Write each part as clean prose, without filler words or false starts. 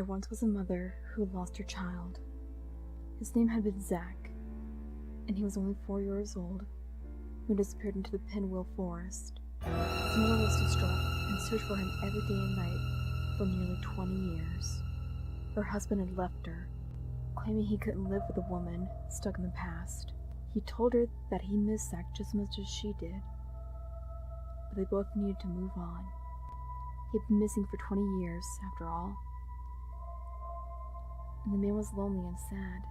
once was a mother who lost her child. His name had been Zach, and he was only 4 years old when he disappeared into the pinwheel forest. His mother was distraught and searched for him every day and night for nearly 20 years. Her husband had left her, claiming he couldn't live with a woman stuck in the past. He told her that he missed Zach just as much as she did, but they both needed to move on. He had been missing for 20 years, after all, and the man was lonely and sad.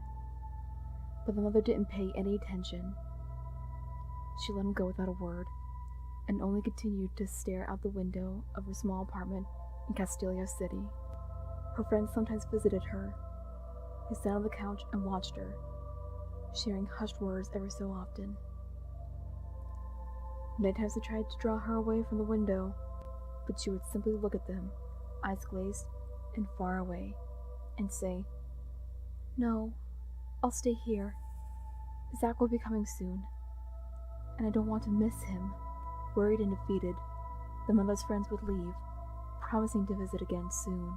But the mother didn't pay any attention. She let him go without a word, and only continued to stare out the window of her small apartment in Castelia City. Her friends sometimes visited her. They sat on the couch and watched her, sharing hushed words every so often. Many times they tried to draw her away from the window, but she would simply look at them, eyes glazed and far away, and say, "No, I'll stay here. Zach will be coming soon, and I don't want to miss him." Worried and defeated, the mother's friends would leave, promising to visit again soon.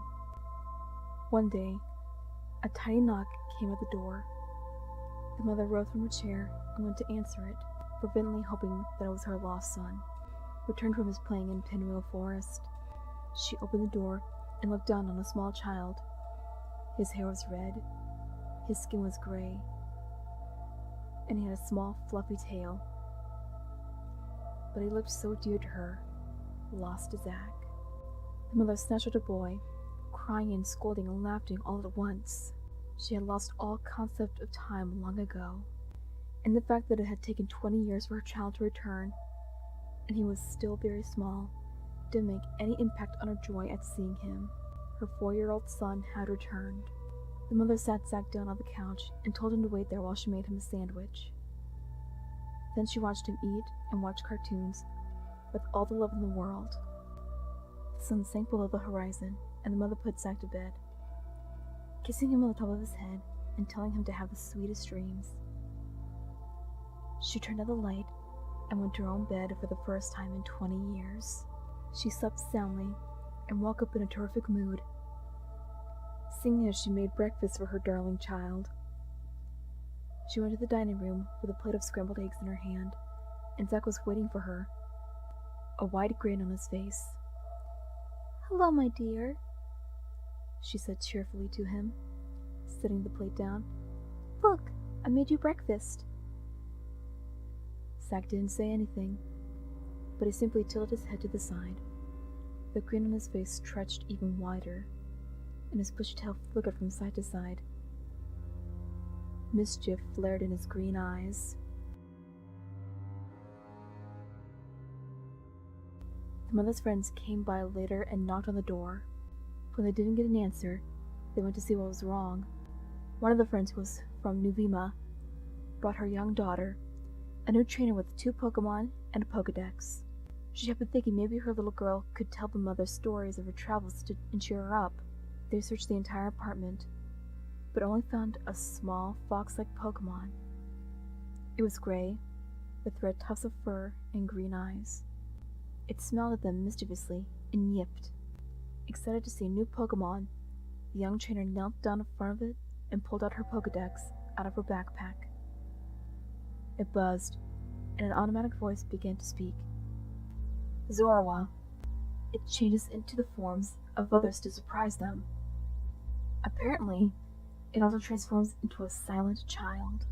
One day, a tiny knock came at the door. The mother rose from her chair and went to answer it, fervently hoping that it was her lost son, returned from his playing in Pinwheel Forest. She opened the door and looked down on a small child. His hair was red, his skin was gray, and he had a small, fluffy tail. But he looked so dear to her, lost to Zach. The mother snatched at the boy, crying and scolding and laughing all at once. She had lost all concept of time long ago, and the fact that it had taken 20 years for her child to return, and he was still very small, didn't make any impact on her joy at seeing him. Her 4-year-old son had returned. The mother sat Zach down on the couch and told him to wait there while she made him a sandwich. Then she watched him eat and watch cartoons with all the love in the world. The sun sank below the horizon, and the mother put Zach to bed, kissing him on the top of his head and telling him to have the sweetest dreams. She turned out the light and went to her own bed for the first time in 20 years. She slept soundly and woke up in a terrific mood, singing as she made breakfast for her darling child. She went to the dining room with a plate of scrambled eggs in her hand, and Zach was waiting for her, a wide grin on his face. "Hello, my dear," she said cheerfully to him, setting the plate down. "Look, I made you breakfast." Zach didn't say anything, but he simply tilted his head to the side. The grin on his face stretched even wider, and his bushy tail flickered from side to side. Mischief flared in his green eyes. The mother's friends came by later and knocked on the door. When they didn't get an answer, they went to see what was wrong. One of the friends, who was from Nuvima, brought her young daughter, a new trainer with 2 Pokemon and a Pokedex. She had been thinking maybe her little girl could tell the mother stories of her travels and cheer her up. They searched the entire apartment, but only found a small, fox-like Pokemon. It was gray, with red tufts of fur and green eyes. It smiled at them mischievously and yipped. Excited to see a new Pokemon, the young trainer knelt down in front of it and pulled out her Pokedex out of her backpack. It buzzed, and an automatic voice began to speak. "Zorua." It changes into the forms of others to surprise them. Apparently, it also transforms into a silent child.